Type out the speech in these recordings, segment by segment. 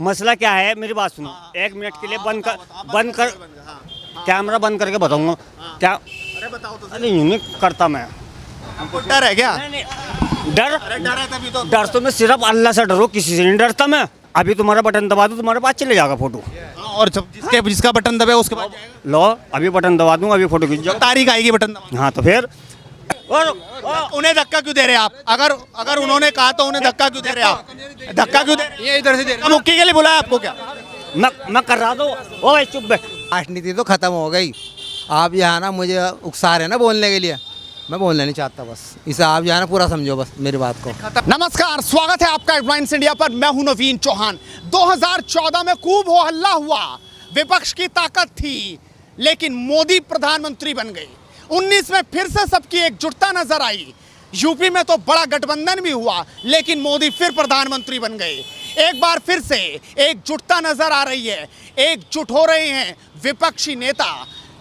मसला क्या है मेरी बात सुनो। 1 मिनट के लिए बंद कर कैमरा बंद करके बताऊंगा क्या। अरे बताओ तो अरे यूं नहीं करता मैं। हमको डर है क्या? नहीं, नहीं, डर डर है तभी तो। डर तो मैं सिर्फ अल्लाह से डरो, किसी से नहीं डरता मैं। अभी तुम्हारा बटन दबा दूं तुम्हारे पास चले जाएगा फोटो। और जिसका बटन दबे उसके बाद जाएगा। लो अभी बटन दबा दूंगा, अभी फोटो खींच जाओ। तारीख आएगी बटन दबा। हाँ तो फिर और उन्हें धक्का क्यों दे रहे हैं आप? अगर उन्होंने कहा तो उन्हें धक्का क्यों दे रहे हैं आप? धक्का क्यों दे रहे हैं? ये इधर से दे रहे हैं। मुक्की के लिए बुलाया आपको क्या? मैं कर रहा था। ओ भाई चुप बैठ। राजनीति तो खत्म हो गई। आप यहाँ ना मुझे उकसा रहे हैं ना बोलने के लिए, मैं बोलना नहीं चाहता। बस इसे आप यहाँ ना पूरा समझो बस मेरी बात को। नमस्कार, स्वागत है आपका हेडलाइंस इंडिया पर। मैं हूं नवीन चौहान। 2014 में खूब हो हल्ला हुआ, विपक्ष की ताकत थी, लेकिन मोदी प्रधानमंत्री बन गए। 19 में फिर से सबकी एकजुटता नजर आई। यूपी में तो बड़ा गठबंधन भी हुआ, लेकिन मोदी फिर प्रधानमंत्री बन गए। एक बार फिर से एकजुटता नजर आ रही है। एकजुट हो रहे हैं विपक्षी नेता।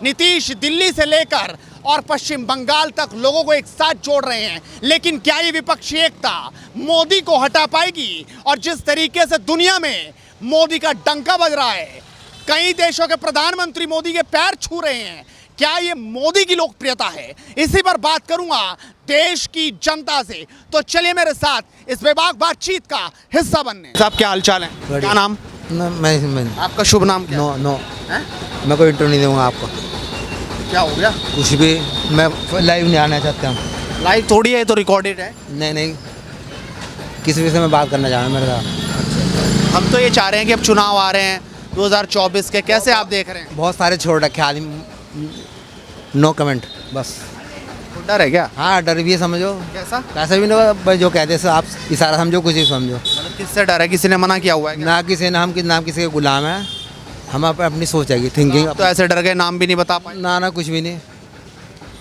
नीतीश दिल्ली से लेकर और पश्चिम बंगाल तक लोगों को एक साथ जोड़ रहे हैं। लेकिन क्या ये विपक्षी एकता मोदी को हटा पाएगी? और जिस तरीके से दुनिया में मोदी का डंका बज रहा है, कई देशों के प्रधानमंत्री मोदी के पैर छू रहे हैं, क्या ये मोदी की लोकप्रियता है? इसी पर बात करूंगा देश की जनता से। तो चलिए मेरे साथ इस बेबाक बातचीत का हिस्सा बनने। साहब क्या हालचाल है? क्या नाम? मैं आपका शुभ नाम क्या? नो मैं कोई इंटरव्यू नहीं दूंगा आपको। क्या हो गया? कुछ भी, मैं लाइव नहीं आना चाहता हूँ। लाइव थोड़ी है तो रिकॉर्डेड है। नहीं किसी विषय में बात करना चाह रहा हूँ मेरे साथ। हम तो ये चाह रहे हैं कि अब चुनाव आ रहे हैं 2024 के, कैसे आप देख रहे हैं? बहुत सारे छोड़ रखे आदमी, नो कमेंट बस। तो डर है क्या? हाँ डर भी है, समझो कैसा? कैसा भी नहीं, बस जो कहते हैं आप इशारा समझो, कुछ ही समझो। मतलब किससे डर है? किसी ने मना किया हुआ है क्या? ना किसी ने, हम किसी के गुलाम है। हम अपनी सोच है थिंकिंग। तो ऐसे डर गए, नाम भी नहीं बता पाए? ना कुछ भी नहीं,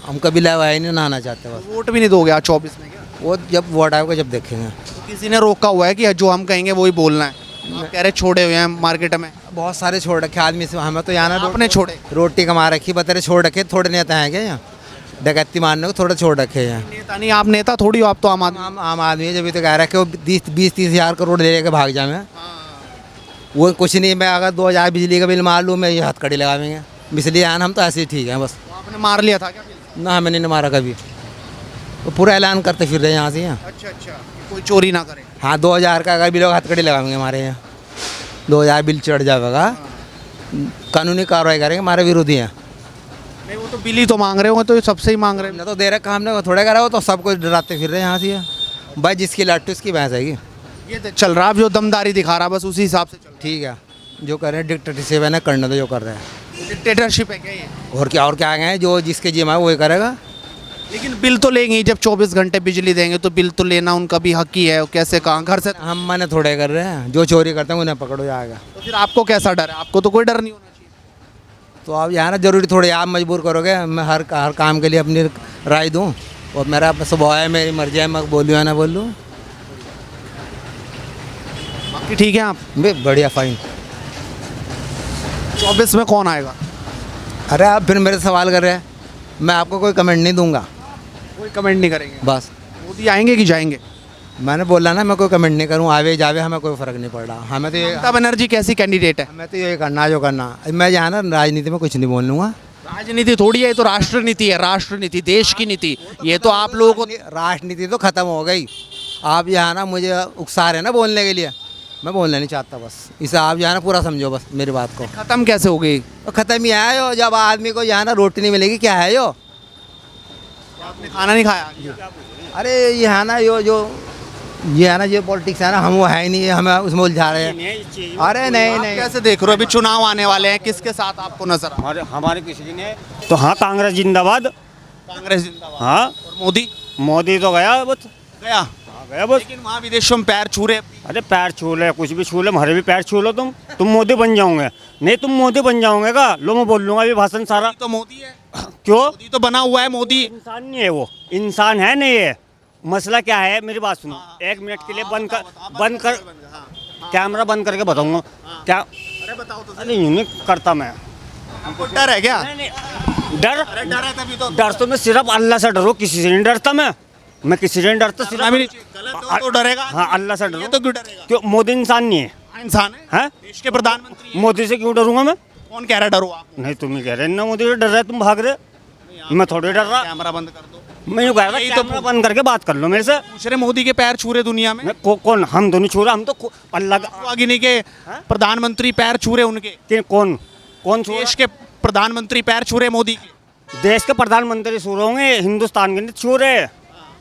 हम कभी लाइव आए नहीं, ना आना चाहते बस। वोट भी नहीं दोगे आज 24 में क्या? वो जब वोट आएगा जब देखेंगे। तो किसी ने रोका हुआ है कि जो हम कहेंगे वही बोलना है? आप कह रहे छोड़े हुए हैं मार्केट में। बहुत सारे छोड़ रखे आदमी से, हमें तो यहाँ ना आपने छोड़े? रोटी कमा रखी, बतेरे छोड़ रखे। थोड़े नेता हैं क्या यहाँ डकैती मारने को? थोड़े छोड़ रखे हैं। नेता नहीं, आप नेता थोड़ी हो, आप तो आम आदमी। आम आदमी है, जब तो कह रखे वो 20-30 हज़ार करोड़ ले लेके भाग जाए। वो कुछ नहीं, मैं अगर 2000 बिजली का बिल मार लूँ, मैं ये हथकड़ी लगाएंगे बिजली आन, हम तो ऐसे ही ठीक हैं बस। आपने मार लिया था क्या? ना हमें नहीं मारा कभी, वो पूरा ऐलान करते फिर रहे यहाँ से। यहाँ अच्छा, कोई चोरी ना करे। हाँ 2000 का अगर बिल होगा हथकड़ी लगाएंगे हमारे यहाँ। 2000 बिल चढ़ जाएगा, कानूनी कार्रवाई करेंगे, हमारे विरोधी हैं। नहीं वो तो बिल ही तो मांग रहे हो, तो सबसे ही मांग रहे ना तो दे रखा हमने, थोड़े करा हो तो सबको डराते फिर रहे यहाँ से। भाई जिसकी लाटू उसकी भैंस है। ये तो चल रहा, जो दमदारी दिखा रहा बस उसी हिसाब से चल ठीक है, जो कर रहे हैं डिक्टेटरशिप है ना, करना तो जो कर रहे हैं। डिक्टेटरशिप है क्या ये? और क्या गए, जो जिसके जिम्मा है वही करेगा। लेकिन बिल तो लेंगे ही, जब 24 घंटे बिजली देंगे तो बिल तो लेना उनका भी हक ही है। कैसे कहाँ घर से? हम मने थोड़े कर रहे हैं, जो चोरी करते हैं उन्हें पकड़ो जाएगा। तो फिर आपको कैसा डर है? आपको तो कोई डर नहीं होना चाहिए। तो आप यहाँ ना जरूरी थोड़े आप मजबूर करोगे, मैं हर काम के लिए अपनी राय दूँ, और मेरा स्वभाव है, मेरी मर्जी है, मैं बोलूँ या ना बोलूँ। बाकी ठीक है आप? बढ़िया फाइन। 24 में कौन आएगा? अरे आप फिर मेरे से सवाल कर रहे हैं, मैं आपको कोई कमेंट नहीं दूंगा। कोई कमेंट नहीं करेंगे बस मोदी आएंगे कि जाएंगे? मैंने बोला ना, मैं कोई कमेंट नहीं करूँ, आवे जावे हमें कोई फ़र्क नहीं पड़ रहा। हमें तो ये, ममता बनर्जी कैसी कैंडिडेट है? हमें तो ये करना जो करना। मैं यहाँ ना राजनीति में कुछ नहीं बोल लूँगा। राजनीति थोड़ी है, ये तो राष्ट्र नीति है। राष्ट्र नीति, देश की नीति। ये तो आप लोगों को, राजनीति तो खत्म हो गई। आप यहाँ ना मुझे उकसा रहे हैं ना बोलने के लिए, मैं बोलना नहीं चाहता बस। इसे आप यहाँ ना पूरा समझो बस मेरी बात को। खत्म कैसे हो गई? तो ख़त्म ही है यो, जब आदमी को यहाँ ना रोटी नहीं मिलेगी, क्या है यो? आपने खाना नहीं खाया? अरे ये है ना ये है ना, ये पॉलिटिक्स है ना, हम वो है ही नहीं, हमें उसमें उलझा रहे हैं। अरे नहीं कैसे देख रहे हो? अभी चुनाव आने वाले हैं, किसके साथ आपको नजर आ? हमारे किसी की नहीं तो। हाँ कांग्रेस जिंदाबाद। कांग्रेस जिंदाबाद। हाँ और मोदी तो गया बस। गया बस। लेकिन वहाँ विदेशों में पैर छू रहे। अरे पैर छू ले, कुछ भी छू ले, हमारे भी पैर छू लो। तुम मोदी बन जाओगे? नहीं तुम मोदी बन जाओगे का? लो मैं बोल लूंगा अभी भाषण सारा। तो मोदी है। क्यों? मोदी तो बना हुआ है। मोदी इंसान नहीं है, वो इंसान है नहीं है। मसला क्या है मेरी बात सुनो। 1 मिनट के लिए बंद कर कैमरा बंद करके बताऊंगा क्या। अरे बताओ तो। अरे यूं नहीं करता मैं। हमको डर है क्या? डर है तभी तो। डर तो मैं सिर्फ अल्लाह से डरो, किसी से नहीं डरता मैं किसी से नहीं डरता। सिर्फ गलत हो तो डरेगा। हाँ अल्लाह से डरो। तो क्यों डरेगा? क्यों? मोदी इंसान नहीं है। इंसान है, हैं? देश के प्रधानमंत्री। मोदी से क्यों डरूंगा मैं? कौन कह रहा है डरो आप? नहीं, तुम ही कह रहे हैं ना मोदी से डर रहे, तुम भाग रहे। मैं थोड़ी डर रहा। कैमरा बंद कर दो। मैं यूँ कह रहा यही तो कैमरा बंद करके बात कर लो मेरे से। पूछ रहे मोदी के पैर छू रहे दुनिया में। कौन? हम दोनों छू रहे, हम तो अल्लाह का। अगिनी के प्रधानमंत्री पैर छू रहे उनके। कौन कौन छू देश के प्रधानमंत्री पैर छू रहे मोदी के। देश के प्रधानमंत्री छू रहे होंगे, हिंदुस्तान के नहीं छू रहे।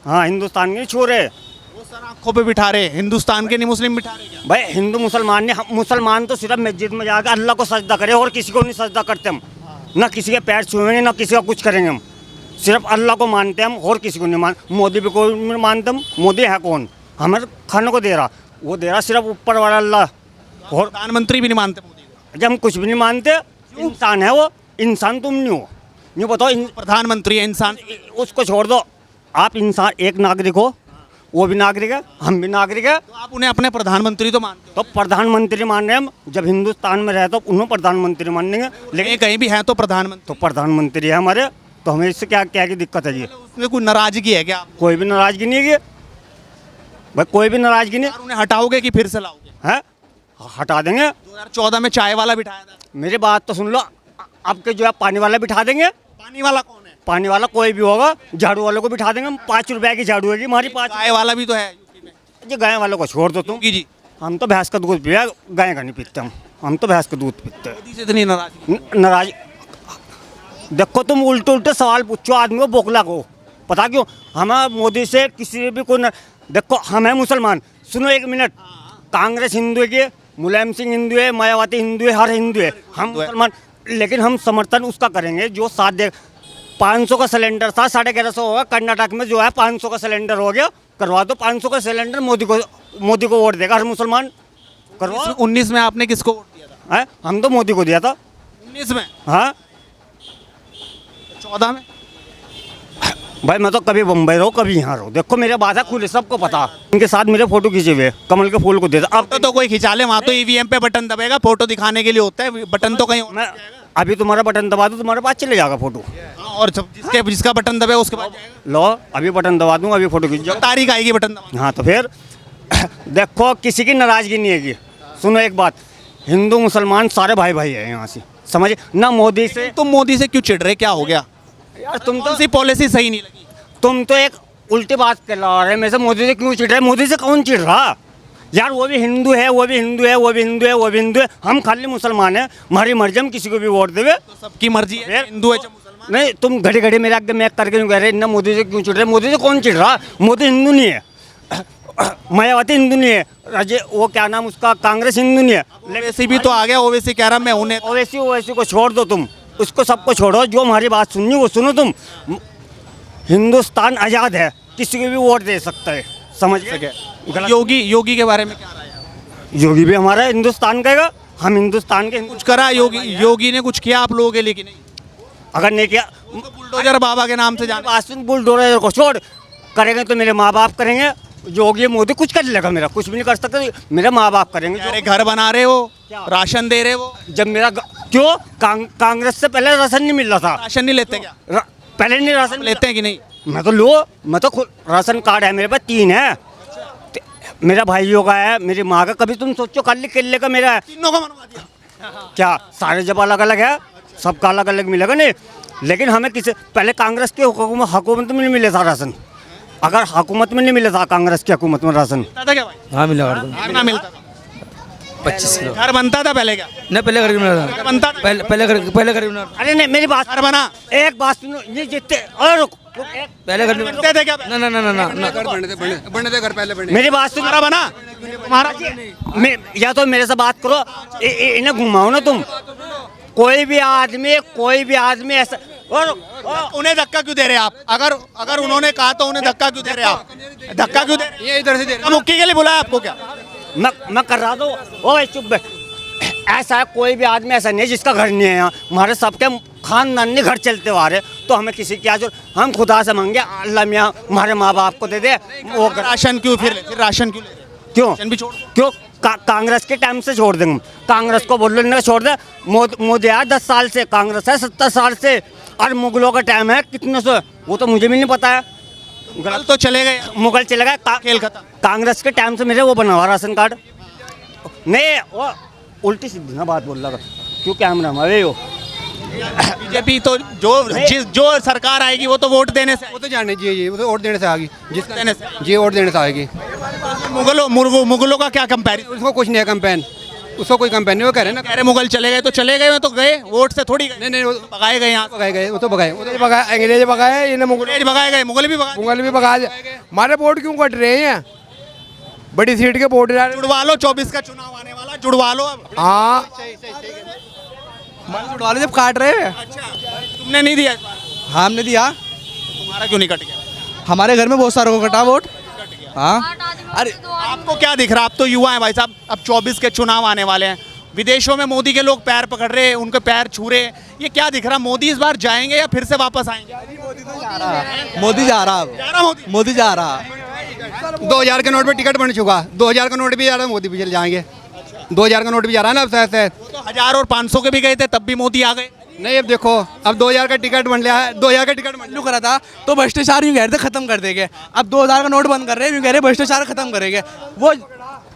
हाँ, हिंदुस्तान के नहीं छू रहे। वो सर आंखों पे बिठा रहे, हिंदुस्तान के नहीं मुस्लिम बिठा रहे क्या? भाई हिंदू मुसलमान ने, मुसलमान तो सिर्फ मस्जिद में जाकर अल्लाह को सजदा करे और किसी को नहीं सजदा करते हम। ना किसी के पैर छुएंगे ना किसी का कुछ करेंगे हम। सिर्फ अल्लाह को मानते हम और किसी को नहीं मान। मोदी भी कोई नहीं मानते हम। मोदी है कौन? हमें खाने को दे रहा, वो दे रहा सिर्फ ऊपर वाला अल्लाह। और प्रधानमंत्री भी नहीं मानते मोदी को। जब हम कुछ भी नहीं मानते, इंसान है वो। इंसान तुम नहीं हो। ये बताओ, प्रधानमंत्री है इंसान। उसको छोड़ दो। आप इंसान, एक नागरिक हो, वो भी नागरिक है, हम भी नागरिक है। तो आप उन्हें अपने प्रधानमंत्री तो मानते तो प्रधानमंत्री मान रहे हैं हम। जब हिंदुस्तान में रहे तो उन्हें प्रधानमंत्री मानेंगे, हो, लेकिन कहीं भी है तो प्रधानमंत्री। तो प्रधानमंत्री है हमारे, तो हमें इससे क्या क्या की दिक्कत है? जी, उसमें कोई नाराजगी है क्या? कोई भी नाराजगी नहीं है भाई, कोई भी नाराजगी नहीं यार उन्हें हटाओगे कि फिर से लाओगे? है। हटा देंगे। 2014 में चाय वाला बिठाया था। मेरी बात तो सुन लो। अब के जो है पानी वाला बिठा देंगे। पानी वाला कौन है? पानी वाला कोई भी होगा, झाड़ू वाले को बिठा देंगे हम। 5 रुपए की झाड़ू होगी हमारी, 5। चाय वाला भी तो है यूपी में। जी, गाय वालों को छोड़ दो तुम। योगी जी हम तो भैंस का दूध पिया, गाय का नहीं पीते हम तो भैंस का दूध पीते हैं। मोदी से इतनी नाराजगी। नाराज देखो, तुम उल्टे उल्टे सवाल पूछो आदमी को, बोखला को। पता क्यों? हमें मोदी से किसी भी को देखो, हम हैं मुसलमान। सुनो एक मिनट। कांग्रेस हिंदू है, मुलायम सिंह हिंदू है, मायावती हिंदू है, हर हिंदू है। हम मुसलमान, लेकिन हम समर्थन उसका करेंगे जो साथ दे। 500 का सिलेंडर था, 1150 होगा। कर्नाटक में जो है 500 का सिलेंडर हो गया, करवा दो 500 का सिलेंडर। मोदी को वोट देगा हर मुसलमान, करवाओ। 19 में आपने किसको वोट दिया था? है, हम तो मोदी को दिया था। 19 में? हाँ 14 में? भाई, मैं तो कभी बम्बई रहो कभी यहाँ रहो। देखो मेरे बात है खुले, सबको पता। इनके साथ मेरे फोटो खींचे हुए, कमल के फूल को देता। अब तो कोई खिंचा ले, वहाँ तो ईवीएम पे बटन दबेगा, फोटो दिखाने के लिए होता है, बटन तो कहीं और। मैं अभी तुम्हारा बटन दबा दूँ, तुम्हारे पास चले जाएगा फोटो। और जिसका बटन दबे उसके बाद लो, अभी बटन दबा दूँ, अभी फोटो खींच जाओ। तारीख आएगी बटन दबा। हाँ तो फिर देखो, किसी की नाराजगी नहीं है। सुनो एक बात, हिंदू मुसलमान सारे भाई भाई है यहाँ से, समझे ना। मोदी से तुम मोदी से क्यों चिढ़ रहे? क्या हो गया? यार, तुम कौन तो सी पॉलिसी सही नहीं लगी? तुम तो एक उल्टी बात कर रहे हैं। मैं से मोदी से क्यों चिढ़ रहे? मोदी से कौन चिढ़ रहा यार? वो भी हिंदू है, वो भी हिंदू है, वो भी हिंदू है, वो भी हिंदू है। हम खाली मुसलमान हैं, हमारी मर्जी, हम किसी को भी वोट देवे। तो सबकी मर्जी है, हिंदू है चाहे मुसलमान। नहीं, तुम घड़ी घड़ी मेरे आगे मैक करके क्यों कह रहे हैं ना मोदी से क्यों चिढ़ रहे? मोदी से कौन चिढ़ रहा? मोदी हिंदू नहीं है, मायावती हिंदू नहीं है, वो क्या नाम उसका, कांग्रेस हिंदू नहीं है। ओवैसी भी तो आ गया, ओवैसी कह रहा मैं उन्हें। ओवैसी को छोड़ दो तुम, उसको सबको छोड़ो। जो हमारी बात सुननी वो सुनो तुम। हिंदुस्तान आज़ाद है, किसी को भी वोट दे सकता है, समझ गए? गलत। योगी के बारे में क्या राय है? योगी भी हमारा हिंदुस्तान का है, हम हिंदुस्तान के। कुछ करा योगी ने कुछ किया आप लोगों के लिए कि नहीं? अगर नहीं किया, तो बुलडोजर बाबा के नाम से जाना। आसिन बुलडोजर को छोड़, करेंगे तो मेरे माँ बाप करेंगे। योगी मोदी कुछ कर लेगा, मेरा कुछ भी नहीं कर सकता। मेरे माँ बाप करेंगे। अरे घर बना रहे हो, राशन दे रहे हो। जब मेरा क्यों कांग्रेस से पहले राशन नहीं मिल रहा था। राशन नहीं लेते क्या? पहले नहीं राशन लेते हैं कि नहीं? मैं तो मैं तो खुद राशन कार्ड है मेरे पास, 3 है। मेरा भाइयों का है, मेरी माँ का। कभी तुम सोचो काली किले का मेरा है। तीनों का बनवा दिया क्या सारे जब अलग अलग है, सबका अलग अलग मिलेगा नहीं। लेकिन हमें किसी पहले कांग्रेस की हुकूमत में नहीं मिले था राशन। अगर हुकूमत में नहीं मिले था कांग्रेस की हुकूमत में राशन, मिलता था क्या भाई? हाँ मिला कितना मिलता था? 25 किलो। घर बनता था पहले क्या? नहीं, पहले घर घर बनता था? पहले घर अरे नहीं, मेरी बात, घर बना? एक बात सुनो, ये जितने और पहले घर बनते थे क्या? ना ना ना ना ना बने थे घर पहले बने। मेरी बात सुनो। तुम्हारा बना? तुम्हारा या तो मेरे से बात करो, इन्हें घुमाओ ना तुम। कोई भी आदमी ऐसा और उन्हें धक्का क्यों दे रहे आप? अगर उन्होंने कहा तो उन्हें धक्का क्यों दे रहे आप? धक्का क्यों दे रहे? ये इधर से दे रहे। मुक्की के लिए बुलाया आपको क्या? मैं कर रहा था। ओ चुप, ऐसा है कोई भी आदमी ऐसा नहीं है जिसका घर नहीं है यहाँ। हमारे सबके खानदान ने घर चलते हुए आ रहे, तो हमें किसी की आज हम खुदा से मांगे, अल्लाह मियाँ हमारे माँ बाप को दे दे वो राशन क्यों फिर राशन क्यों ले रहे? क्यों राशन भी छोड़ दो। क्यों कांग्रेस के टाइम से छोड़ देंगे। कांग्रेस को बोल लेने छोड़ दे। मोदी आया 10 साल से, कांग्रेस है 70 साल से, और मुगलों का टाइम है कितने से, वो तो मुझे भी नहीं पता है। कल तो चले गए, मुगल चले गए। खेल खत्म। कांग्रेस के टाइम से मेरे वो बना हुआ राशन कार्ड। नहीं वो उल्टी सीधी ना बात बोल रहा क्यों कैमरा हमारे हो बीजेपी तो जो सरकार आएगी वो तो वोट देने से वो तो जाने जी वो तो वोट देने से आएगी जिस देने से जी वोट देने से आएगी। मुगलों का क्या कंपैरिजन? उसको कुछ नहीं है कैंपेन, उसको कोई कैंपेन नहीं, वो कह रहे हैं ना कह रहे मुगल चले गए तो चले गए, तो गए वोट से थोड़ी गए। नहीं वो भगाए गए यहाँ, भगाए गए, वो तो भगाए, वो तो भगाए, अंग्रेज भगाए, इन्हें अंग्रेज भगाए गए, मुगल भी भगाए। मुगल भी भगा हमारे वोट क्यों कट रहे हैं? बड़ी सीट के वोट जुड़वा लो, 24 का चुनाव आने वाला, जुड़वा लो अब। हाँ जुड़वा लो, जब काट रहे हैं। अच्छा, तुमने नहीं दिया इस बार? हाँ हमने दिया। तुम्हारा क्यों नहीं कट गया? हमारे घर में बहुत सारों को कटा वोट। हाँ अरे आपको क्या दिख रहा है? आप तो युवा हैं भाई साहब, अब 24 के चुनाव आने वाले हैं, विदेशों में मोदी के लोग पैर पकड़ रहे हैं, उनके पैर छू रहे हैं, ये क्या दिख रहा? मोदी इस बार जाएंगे या फिर से वापस आएंगे? मोदी जा रहा अब, जा रहा मोदी जा रहा। 2000 के नोट पे टिकट बन चुका, 2000 का नोट भी जा रहा है, मोदी भी चल जाएंगे। 2000 का नोट भी जा रहा है ना अब शायद। तो 1000 और 500 के भी गए थे, तब भी मोदी आ गए। नहीं अब देखो, अब 2000 का टिकट बन लिया है, 2000 का टिकट चालू करा था तो भ्रष्टाचार यूँ कह रहे थे खत्म कर देंगे, अब 2000 का नोट बंद कर रहे हैं, यूँ कह रहे भ्रष्टाचार खत्म करेंगे। वो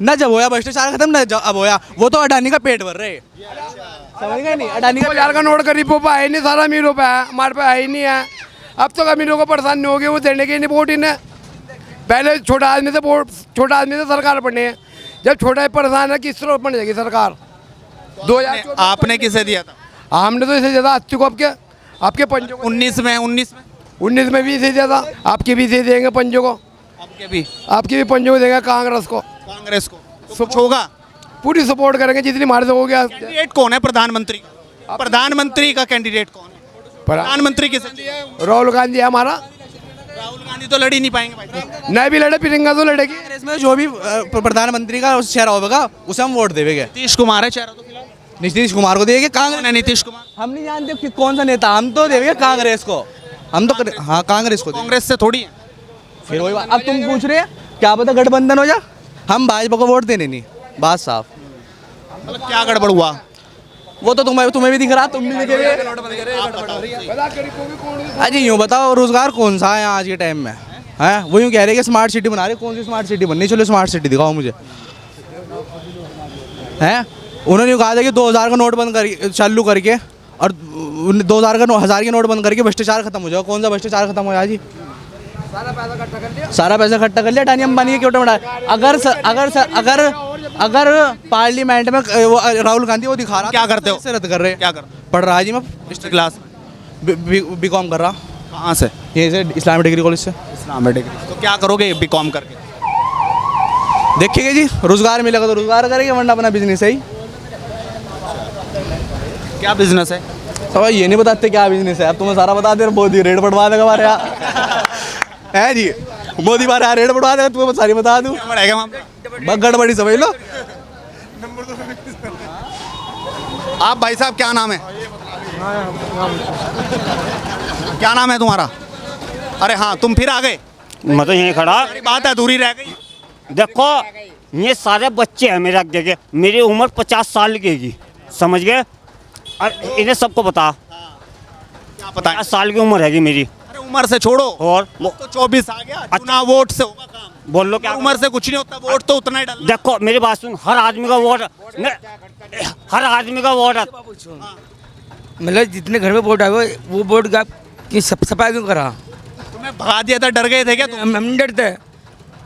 न जब होया भ्रष्टाचार खत्म, न अब होया, वो तो अडानी का पेट भर रहे। समझ गए नहीं? अडानी का 2000 का नोट गरीबों पे है नहीं, सारा अमीरों पे है, हमारे पे है ही नहीं है। अब तो अमीरों को परेशानी हो गई, वो देने के नहीं वोट इन्हें। पहले छोटा आदमी से वोट, छोटा आदमी से सरकार बनने है, जब छोटा परेशान है किस तरह बन जाएगी सरकार? 2000 आपने किसे दिया था? हमने तो इसे दिया था 80 को, आपके पंजों को 19 में भी इसे दिया था, आपके भी इसे देंगे पंजों को, आपके भी पंजों को देंगे, कांग्रेस को, कांग्रेस को कुछ होगा? पूरी सपोर्ट करेंगे जितनी हमारे से हो गया। कैंडिडेट कौन है प्रधानमंत्री का? प्रधानमंत्री का कैंडिडेट कौन है? प्रधानमंत्री किसे दिया? राहुल गांधी है हमारा। राहुल गांधी तो लड़ ही नहीं पाएंगे भाई साहब। नहीं भी लड़े, प्रियंका तो लड़ेगी। इसमें जो भी प्रधानमंत्री का चेहरा होगा उसे हम वोट देंगे। नीतीश कुमार है चेहरा तो फिलहाल। नीतीश कुमार को देंगे। कौन है नीतीश कुमार? हम नहीं जानते कि कौन सा नेता, हम तो देंगे कांग्रेस को, हम तो हाँ कांग्रेस को। कांग्रेस से थोड़ी है फिर वही बात, अब तुम पूछ रहे हैं क्या पता गठबंधन हो जा, हम भाजपा को वोट देने नहीं, बात साफ। मतलब क्या गड़बड़ हुआ? वो तो तुम्हें भी दिख रहा, तुम भी दिखे। अजी यूँ बताओ रोजगार कौन सा है आज के टाइम में? है वो यूँ कह रहे कि स्मार्ट सिटी बना रहे, कौन सी स्मार्ट सिटी बननी? चलो स्मार्ट सिटी दिखाओ मुझे। हैं उन्होंने यूँ कहा था कि 2000 का नोट बंद कर चालू करके और 2000 का 1000 के नोट बंद करके भ्रष्टाचार खत्म हो जाएगा। कौन सा भ्रष्टाचार खत्म हो जाए जी? सारा पैसा इकट्ठा कर लिया, अडानी अंबानी के क्यों बढ़ा? अगर पार्लियामेंट में वो राहुल गांधी वो दिखा रहा, क्या करते हो? रद्द कर रहे हैं। क्या करते? पढ़ रहा है जी मैं क्लास बीकॉम कर रहा। कहाँ से? यहीं से इस्लामिक डिग्री कॉलेज से। Islamic degree. तो क्या करोगे बीकॉम करके? देखिएगा जी, रोजगार मिलेगा तो रोजगार करेंगे, वरना अपना बिजनेस है ही। क्या बिजनेस है? तो ये नहीं बताते क्या बिजनेस है, अब तुम्हें सारा बता दे, मोदी रेट बढ़वा देगा हमारे यहाँ। है जी, मोदी हमारे यहाँ रेट बढ़वा देगा, तुम्हें सारी बता दूँ। बढ़ेगा वहाँ पे? बस गड़बड़ी समझ लो। आप भाई साहब क्या नाम है? क्या नाम है तुम्हारा? अरे हाँ, तुम फिर आ गए। मैं तो यहीं खड़ा। सारी बात अधूरी रह गई। देखो ये सारे बच्चे हैं मेरे आगे के, मेरी उम्र 50 साल की है, समझ गए? और इन्हें सबको पता, क्या पता है? 50 साल की उम्र है मेरी। अरे उम्र से छोड़ो, और तो 24 आ गया, चुनाव वोट से होगा काम। बोल लो क्या? उम्र से कुछ नहीं होता, वोट तो उतना ही डालना। देखो मेरी बात सुन, हर आदमी का वोट, हर आदमी का वोट। मतलब जितने घर में वोट आए वो वोट का कि सफाई क्यों करा? तुम्हें भगा दिया था, डर गए थे क्या तुम? हम नहीं डरते,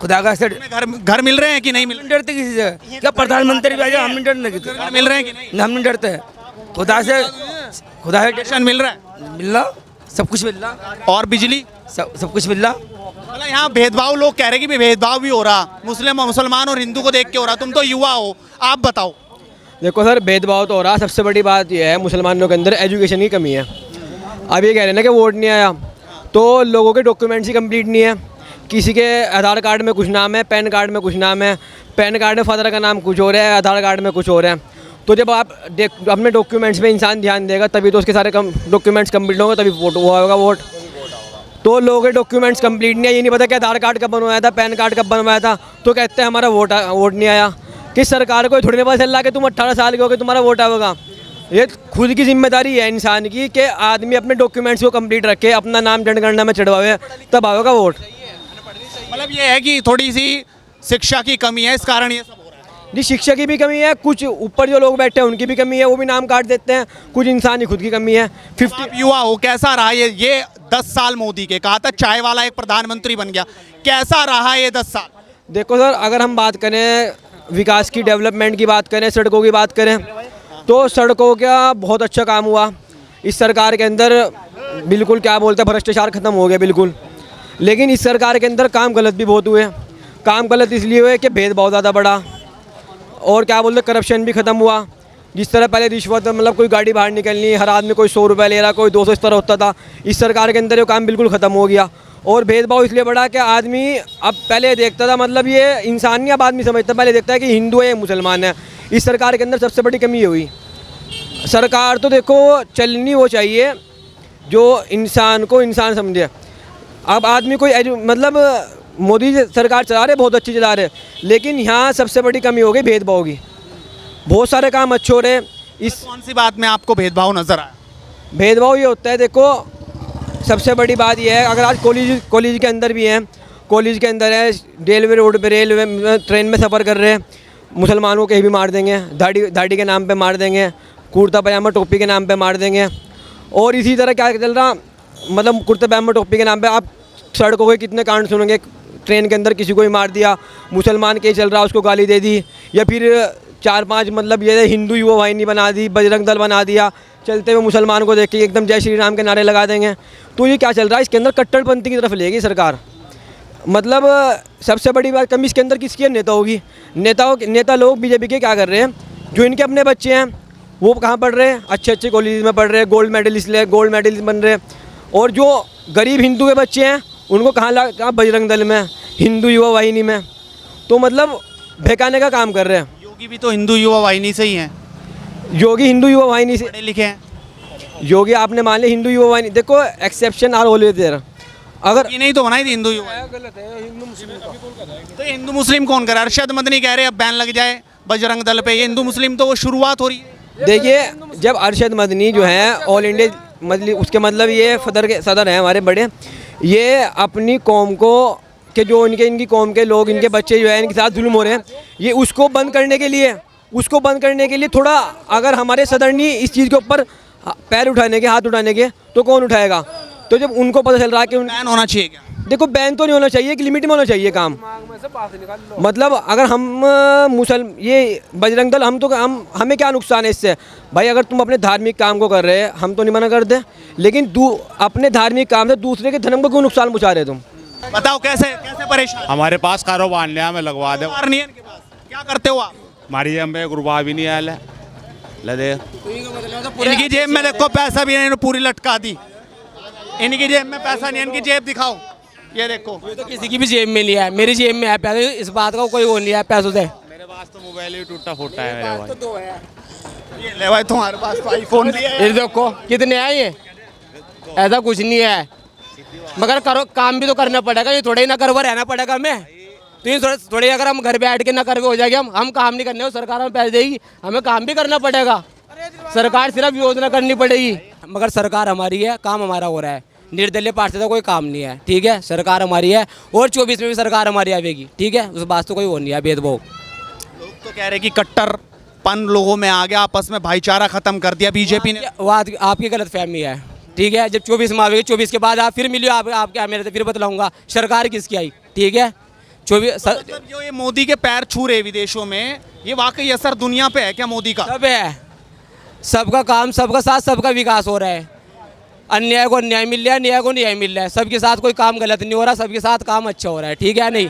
खुदा का से घर मिल रहे हैं कि नहीं मिल नहीं डरते किसी से। क्या प्रधानमंत्री भी आ जाए हम नहीं डरने किसी घर मिल रहे हैं कि नहीं? हम नहीं डरते, खुदा से राशन मिल रहा है? मिलना, सब कुछ मिलना, और बिजली सब कुछ मिलना। मतलब यहाँ भेदभाव, लोग कह रहे हैं कि भेदभाव भी हो रहा, मुसलमान और हिंदू को देख के हो रहा। तुम तो युवा हो, आप बताओ। देखो सर, भेदभाव तो हो रहा, सबसे बड़ी बात यह है मुसलमानों के अंदर एजुकेशन की कमी है। अब ये कह रहे हैं ना कि वोट नहीं आया, तो लोगों के डॉक्यूमेंट्स ही कंप्लीट नहीं है। किसी के आधार कार्ड में कुछ नाम है, पैन कार्ड में कुछ नाम है, पैन कार्ड में फादर का नाम कुछ और है, आधार कार्ड में कुछ और है। तो जब आप अपने डॉक्यूमेंट्स पे इंसान ध्यान देगा तभी तो उसके सारे डॉक्यूमेंट्स कंप्लीट होंगे, तभी वोट हुआ होगा वोट। तो लोगों के डॉक्यूमेंट्स कंप्लीट नहीं है, ये नहीं पता कि आधार कार्ड कब बनवाया था, पैन कार्ड कब बनवाया था, तो कहते हैं हमारा वोट नहीं आया। किस सरकार को थोड़ी ना पता चल रहा कि तुम 18 साल के हो गए तुम्हारा वोट आएगा। ये खुद की जिम्मेदारी है इंसान की कि आदमी अपने डॉक्यूमेंट्स को कंप्लीट रखे, अपना नाम जनगणना में चढ़वावे, तब आएगा वोट। मतलब ये है कि थोड़ी सी शिक्षा की कमी है, इस कारण ये सब हो रहा जी शिक्षा की भी कमी है, कुछ ऊपर जो लोग बैठे हैं उनकी भी कमी है, वो भी नाम काट देते हैं, कुछ इंसान ही खुद की कमी है। 50 आप युवा हो, कैसा रहा ये 10 साल मोदी के? कहा था चाय वाला एक प्रधानमंत्री बन गया, कैसा रहा ये 10 साल? देखो सर, अगर हम बात करें विकास की, डेवलपमेंट की बात करें, सड़कों की बात करें, तो सड़कों का बहुत अच्छा काम हुआ इस सरकार के अंदर। बिल्कुल क्या बोलते हैं, भ्रष्टाचार खत्म हो गया बिल्कुल। लेकिन इस सरकार के अंदर काम गलत भी बहुत हुए। काम गलत इसलिए हुए कि भेदभाव ज़्यादा बढ़ा, और क्या बोलते हैं, करप्शन भी ख़त्म हुआ। जिस तरह पहले रिश्वत, मतलब कोई गाड़ी बाहर निकलनी, हर आदमी कोई 100 रुपये ले रहा, कोई 200, इस तरह होता था। इस सरकार के अंदर ये काम बिल्कुल ख़त्म हो गया। और भेदभाव इसलिए बढ़ा कि आदमी अब पहले देखता था, मतलब ये इंसान नहीं अब आदमी समझता, पहले देखता है कि हिंदू है मुसलमान है। इस सरकार के अंदर सबसे बड़ी कमी ये हुई। सरकार तो देखो चलनी वो चाहिए जो इंसान को इंसान समझे। अब आदमी कोई मतलब मोदी सरकार चला रहे, बहुत अच्छी चला रहे, लेकिन यहाँ सबसे बड़ी कमी हो गई भेदभाव की। बहुत सारे काम अच्छे हो रहे। इस कौन सी बात में आपको भेदभाव नजर आया? भेदभाव ये होता है, देखो सबसे बड़ी बात ये है, अगर आज कॉलेज के अंदर भी हैं, कॉलेज के अंदर है, रेलवे रोड पे, रेलवे ट्रेन में सफ़र कर रहे हैं, मुसलमानों को कहीं भी मार देंगे, दाढ़ी के नाम पे मार देंगे, कुर्ता पजामा टोपी के नाम पे मार देंगे। और इसी तरह क्या चल रहा, मतलब कुर्ता पजामा टोपी के नाम पे आप सड़कों के कितने कांड सुनेंगे। ट्रेन के अंदर किसी को ही मार दिया, मुसलमान के चल रहा उसको गाली दे दी, या फिर 4-5 मतलब ये हिंदू युवा वाहिनी बना दी, बजरंग दल बना दिया, चलते हुए मुसलमान को देख के एकदम जय श्री राम के नारे लगा देंगे। तो ये क्या चल रहा है, इसके अंदर कट्टरपंथी की तरफ लेगी सरकार। मतलब सबसे बड़ी बात कमी इसके अंदर किसकी है, नेताओं की। नेता लोग बीजेपी के क्या कर रहे हैं, जो इनके अपने बच्चे हैं वो कहाँ पढ़ रहे हैं, अच्छे कॉलेज में पढ़ रहे हैं, गोल्ड मेडलिस्ट बन रहे हैं। और जो गरीब हिंदू के बच्चे हैं उनको कहाँ बजरंग दल में, हिंदू युवा वाहिनी में, तो मतलब बहकाने का काम कर रहे हैं। योगी भी तो हिंदू युवा वाहिनी से ही हैं, योगी हिंदू युवा वाहिनी से, पढ़े लिखे हैं। योगी आपने मान लिया हिंदू युवा वाहिनी। देखो एक्सेप्शन आर ऑलवेज देयर। अगर ये नहीं तो बनाई थी हिंदू युवा, तो ये हिंदू मुस्लिम कौन करे? अरशद मदनी कह रहे हैं अब बैन लग जाए बजरंग दल पे, ये हिंदू मुस्लिम तो वो शुरुआत हो रही है। देखिए, जब अरशद मदनी जो है ऑल इंडिया, मतलब उसके मतलब ये सदर हैं हमारे बड़े, ये अपनी कौम को कि जो इनकी कौम के लोग, इनके बच्चे जो है इनके साथ जुल्म हो रहे हैं, ये उसको बंद करने के लिए थोड़ा, अगर हमारे सदर नहीं इस चीज़ के ऊपर पैर उठाने के, हाथ उठाने के, तो कौन उठाएगा? तो जब उनको पता चल रहा है कि बैन होना चाहिए क्या? देखो बैन तो नहीं होना चाहिए, एक लिमिट में होना चाहिए काम। मतलब अगर हम ये बजरंग दल, हमें क्या नुकसान है इससे भाई? अगर तुम अपने धार्मिक काम को कर रहे हैं, हम तो नहीं मना करते, लेकिन अपने धार्मिक काम से दूसरे के धर्म को क्यों नुकसान पहुँचा रहे तुम? बताओ कैसे परेशान? हमारे पास कारोबार नहीं है, हमें लगवा दे। कारोबार नहीं है इनके पास, क्या करते हो आप? हमारी जेब में 1 रुपया भी नहीं आया ले। इनकी जेब में देखो पैसा भी नहीं, पूरी लटका दी। इनकी जेब में पैसा नहीं, इनकी जेब दिखाओ, ये देखो। तो किसी की भी जेब में लिया है, मेरी जेब में है पैसे, इस बात का कोई वो नहीं है पैसों से। मेरे पास तो मोबाइल ही टूटा फूटा है मेरे भाई। तो है ये ले भाई, तुम्हारे पास तो आईफोन भी है। ये देखो कितने हैं ये, ऐसा कुछ नहीं है, मगर करो काम भी तो करना पड़ेगा, ये थोड़े ही ना करवा रहना पड़ेगा हमें। तो ये थोड़े अगर हम घर बैठ के ना करवे हो जाएंगे, हम काम नहीं करने, सरकार हमें पैसे देगी, हमें काम भी करना पड़ेगा। सरकार सिर्फ योजना करनी पड़ेगी, मगर सरकार हमारी है, काम हमारा हो रहा है। निर्दलीय पार्टी का कोई काम नहीं है, ठीक है, सरकार हमारी है, और 24 में भी सरकार हमारी आएगी, ठीक है, उस बात तो कोई वो नहीं है भेदभाव। लोग तो कह रहे हैं कि कट्टरपन लोगों में आ गया, आपस में भाईचारा खत्म कर दिया बीजेपी ने। वो आपकी गलत फहमी है, ठीक है। जब 24 में आएगी, 24 के बाद आप फिर मिलियो, आप क्या मेरे से फिर बतलाऊंगा सरकार किसकी आई, ठीक है। 24 मतलब जो ये मोदी के पैर छू रहे विदेशों में, ये वाकई असर दुनिया पे है क्या मोदी का? सब है, सबका काम, सबका साथ, सबका विकास हो रहा है। अन्याय को अन्याय मिल रहा है, न्याय को न्याय मिल रहा है, सबके साथ कोई काम गलत नहीं हो रहा, सबके साथ काम अच्छा हो रहा है, ठीक है नहीं।